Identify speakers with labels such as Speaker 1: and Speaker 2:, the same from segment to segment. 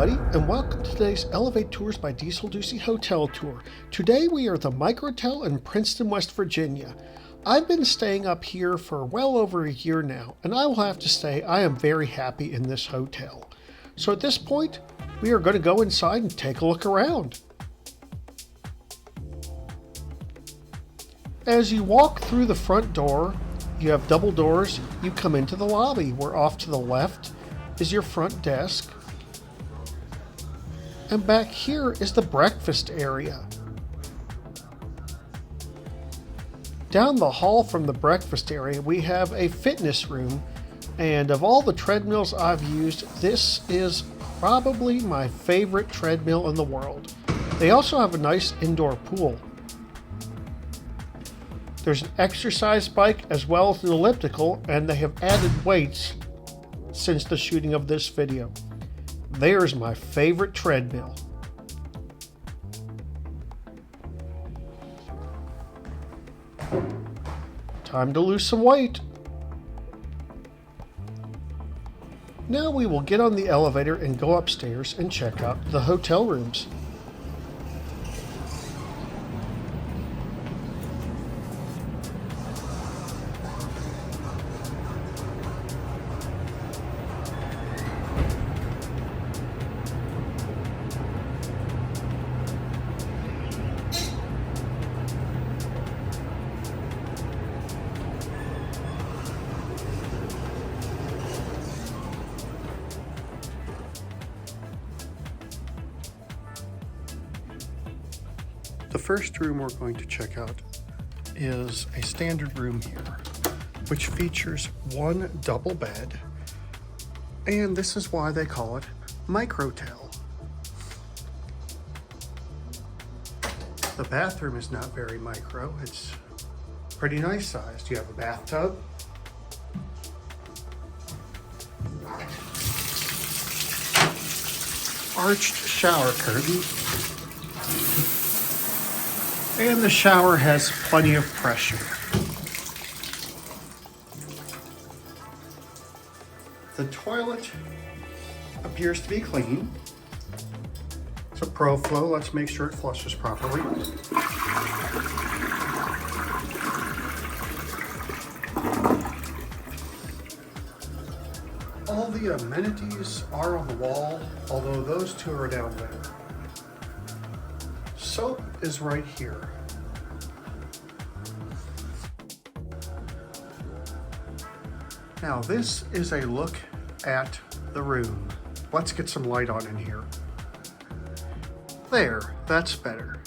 Speaker 1: everybody, and welcome to today's elevaTOURS by DieselDucy Hotel Tour. Today we are at the Microtel in Princeton, West Virginia. I've been staying up here for well over a year now, and I will have to say I am very happy in this hotel. So at this point, we are going to go inside and take a look around. As you walk through the front door, you have double doors. You come into the lobby, where off to the left is your front desk. And back here is the breakfast area. Down the hall from the breakfast area, we have a fitness room. And of all the treadmills I've used, this is probably my favorite treadmill in the world. They also have a nice indoor pool. There's an exercise bike as well as an elliptical, and they have added weights since the shooting of this video. There's my favorite treadmill. Time to lose some weight. Now we will get on the elevator and go upstairs and check out the hotel rooms. The first room we're going to check out is a standard room here, which features one double bed, and this is why they call it Microtel. The bathroom is not very micro, it's pretty nice sized. You have a bathtub, arched shower curtain, and the shower has plenty of pressure. The toilet appears to be clean. It's a Pro Flow. Let's make sure it flushes properly. All the amenities are on the wall, although those two are down there. Soap is right here. Now this is a look at the room. Let's get some light on in here. There, that's better.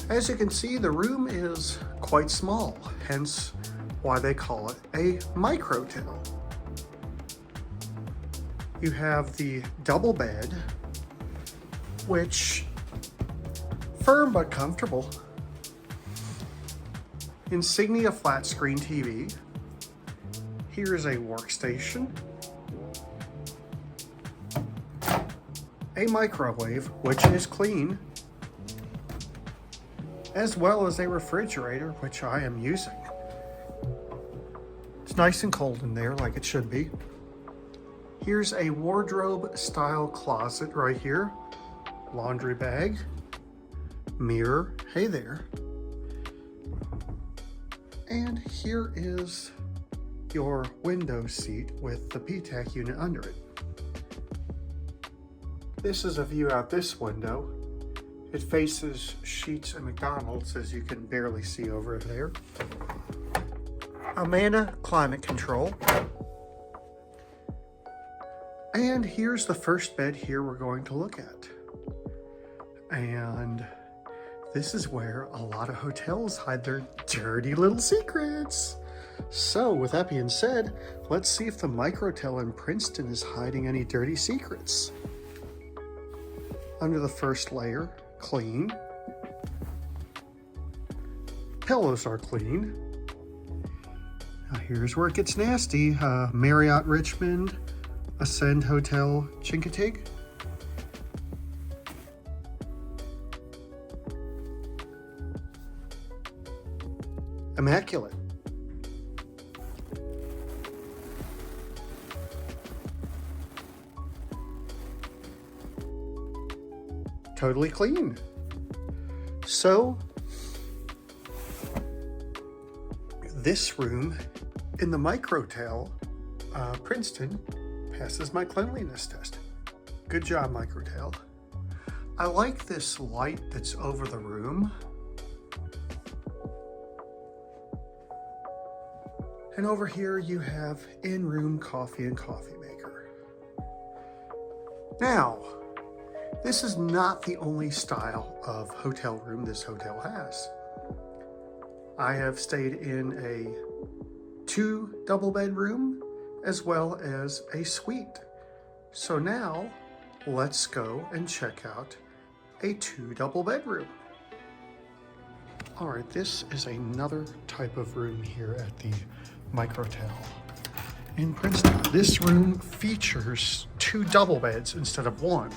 Speaker 1: As you can see, the room is quite small, hence why they call it a Microtel. You have the double bed, which firm but comfortable. Insignia flat screen TV. Here is a workstation. A microwave, which is clean, as well as a refrigerator, which I am using. It's nice and cold in there, like it should be. Here's a wardrobe style closet right here. Laundry bag. Mirror, hey there. And here is your window seat with the PTAC unit under it. This is a view out this window. It faces Sheetz and McDonald's, as you can barely see over there. Amana climate control. And here's the first bed here we're going to look at. And this is where a lot of hotels hide their dirty little secrets. So with that being said, let's see if the Microtel in Princeton is hiding any dirty secrets. Under the first layer, clean. Pillows are clean. Now here's where it gets nasty. Marriott Richmond, Ascend Hotel Chincoteague. Immaculate. totally clean. So this room in the Microtel Princeton passes my cleanliness test. Good job, Microtel. I like this light that's over the room. And over here you have in-room coffee and coffee maker. Now, this is not the only style of hotel room this hotel has. I have stayed in a 2 double bedroom as well as a suite. So now let's go and check out a 2 double bedroom. All right, this is another type of room here at the Microtel in Princeton. This room features 2 double beds instead of 1.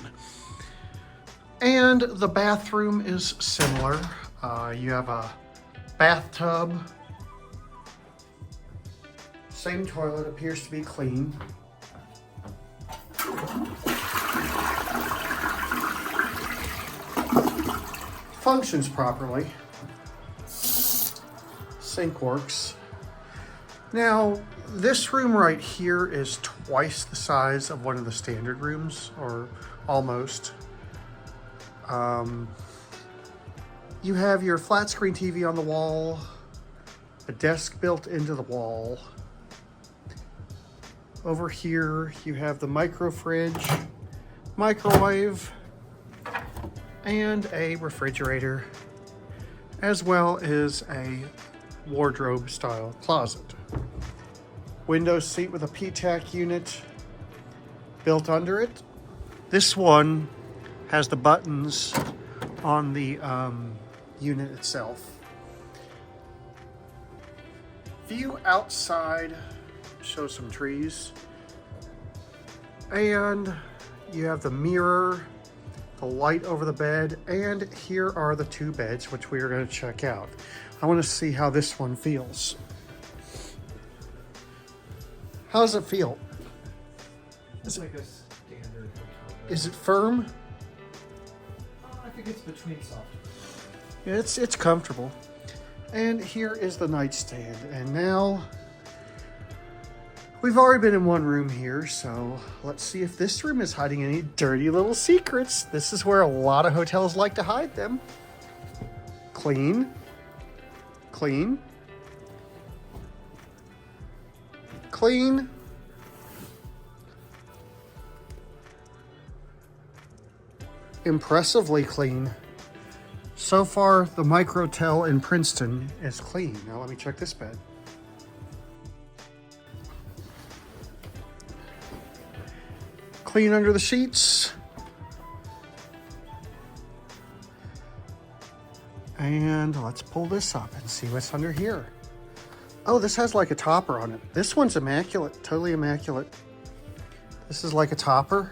Speaker 1: And the bathroom is similar. You have a bathtub. Same toilet, appears to be clean. Functions properly. Sink works. Now, this room right here is twice the size of one of the standard rooms, or almost. You have your flat screen TV on the wall, a desk built into the wall. Over here, you have the micro fridge, microwave, and a refrigerator, as well as a wardrobe style closet. Window seat with a P-TAC unit built under it. This one has the buttons on the unit itself. View outside shows some trees. And you have the mirror, the light over the bed, and here are the 2 beds, which we are going to check out. I want to see how this one feels. How does it feel?
Speaker 2: It's like a standard hotel bed.
Speaker 1: Is it firm?
Speaker 2: I think it's between soft and firm.
Speaker 1: Yeah, it's comfortable. And here is the nightstand. And now, we've already been in one room here, so let's see if this room is hiding any dirty little secrets. This is where a lot of hotels like to hide them. Clean. Clean. Clean. Impressively clean. So far, the Microtel in Princeton is clean. Now let me check this bed. Clean under the sheets. And let's pull this up and see what's under here. Oh, this has like a topper on it. This one's immaculate, totally immaculate. This is like a topper.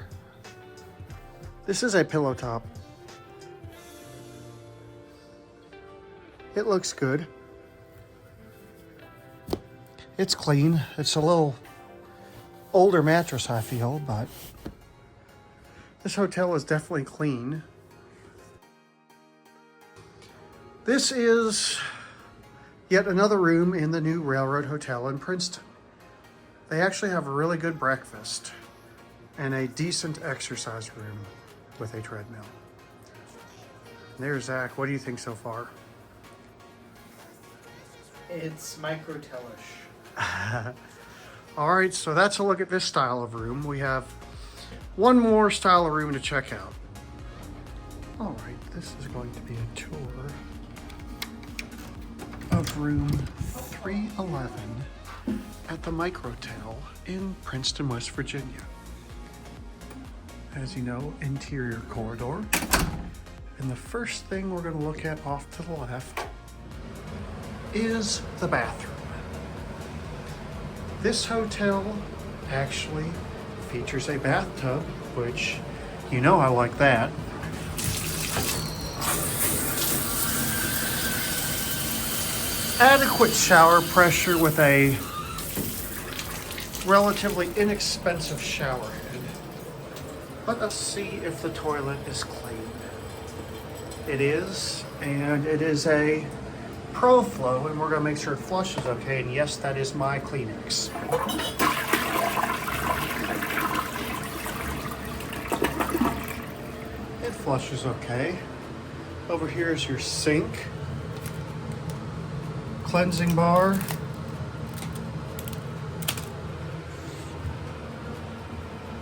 Speaker 1: This is a pillow top. It looks good. It's clean. It's a little older mattress, I feel, but this hotel is definitely clean. This is yet another room in the new Railroad Hotel in Princeton. They actually have a really good breakfast and a decent exercise room with a treadmill. There's Zach. What do you think so far?
Speaker 2: It's Microtelish.
Speaker 1: All right, so that's a look at this style of room. We have one more style of room to check out. All right, this is going to be a tour of room 311 at the Microtel in Princeton, West Virginia. As you know, interior corridor. And the first thing we're going to look at off to the left is the bathroom. This hotel actually features a bathtub, which, you know, I like that. Adequate shower pressure with a relatively inexpensive shower head. Let us see if the toilet is clean. it is, and it is a Pro Flow, and we're going to make sure it flushes okay. And yes, that is my Kleenex. It flushes okay. Over here is your sink, cleansing bar,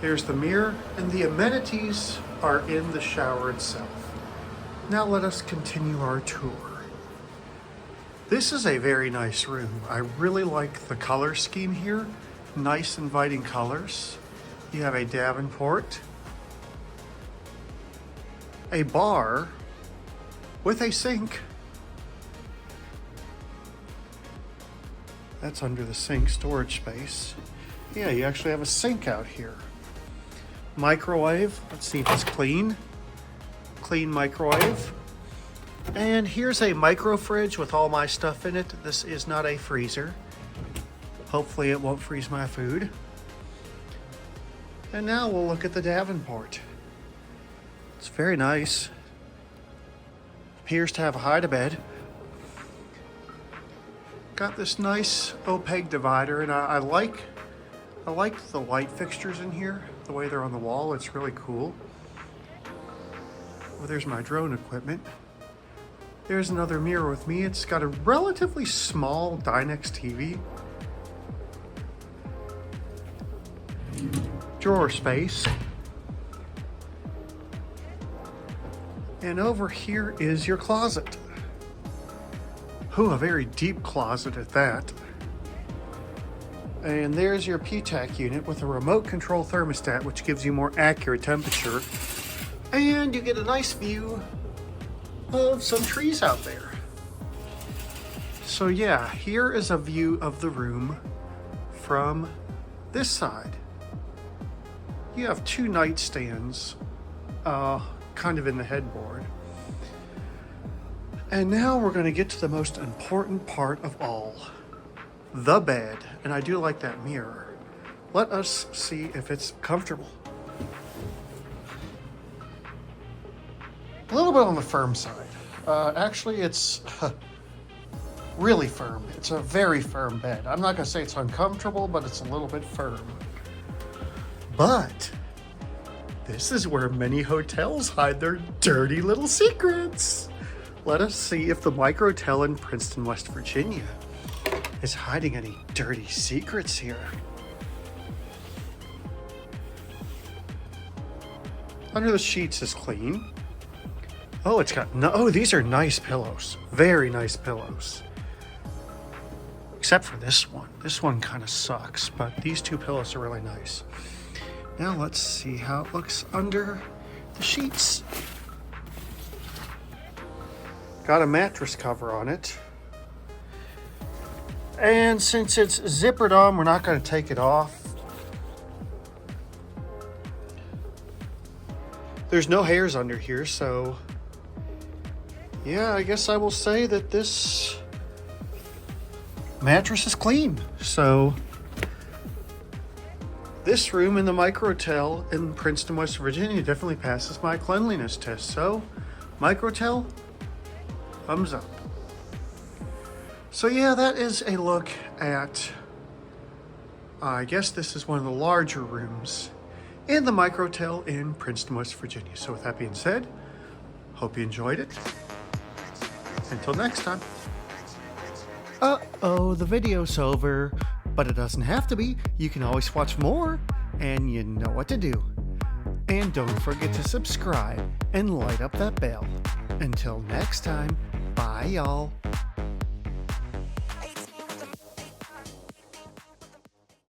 Speaker 1: there's the mirror, and the amenities are in the shower itself. Now let us continue our tour. This is a very nice room. I really like the color scheme here. Nice inviting colors. You have a Davenport, a bar with a sink. That's under the sink storage space. Yeah, you actually have a sink out here. Microwave, let's see if it's clean. Clean microwave. And here's a micro fridge with all my stuff in it. This is not a freezer. Hopefully it won't freeze my food. And now we'll look at the Davenport. It's very nice. Appears to have a hide-a-bed. Got this nice opaque divider, and I like the light fixtures in here, the way they're on the wall. It's really cool. Well, there's my drone equipment. There's another mirror with me. It's got a relatively small Dynex TV. Drawer space. And over here is your closet. Ooh, a very deep closet at that. And there's your PTAC unit with a remote control thermostat, which gives you more accurate temperature. And you get a nice view of some trees out there. So yeah, here is a view of the room from this side. You have two nightstands, kind of in the headboard. And now we're going to get to the most important part of all, the bed. And I do like that mirror. Let us see if it's comfortable. A little bit on the firm side. Actually, it's really firm. It's a very firm bed. I'm not going to say it's uncomfortable, but it's a little bit firm. But this is where many hotels hide their dirty little secrets. Let us see if the Microtel in Princeton, West Virginia is hiding any dirty secrets here. Under the sheets is clean. Oh, it's got no, oh, these are nice pillows. Very nice pillows. Except for this one. This one kind of sucks, but these two pillows are really nice. Now let's see how it looks under the sheets. Got a mattress cover on it. And since it's zippered on, we're not going to take it off. There's no hairs under here, so yeah, I guess I will say that this mattress is clean. So this room in the Microtel in Princeton, West Virginia definitely passes my cleanliness test. So Microtel, thumbs up. So yeah, that is a look at, I guess this is one of the larger rooms in the Microtel in Princeton, West Virginia. So with that being said, hope you enjoyed it. Until next time. Uh-oh, the video's over. But it doesn't have to be. You can always watch more, and you know what to do. And don't forget to subscribe and light up that bell. Until next time, bye y'all.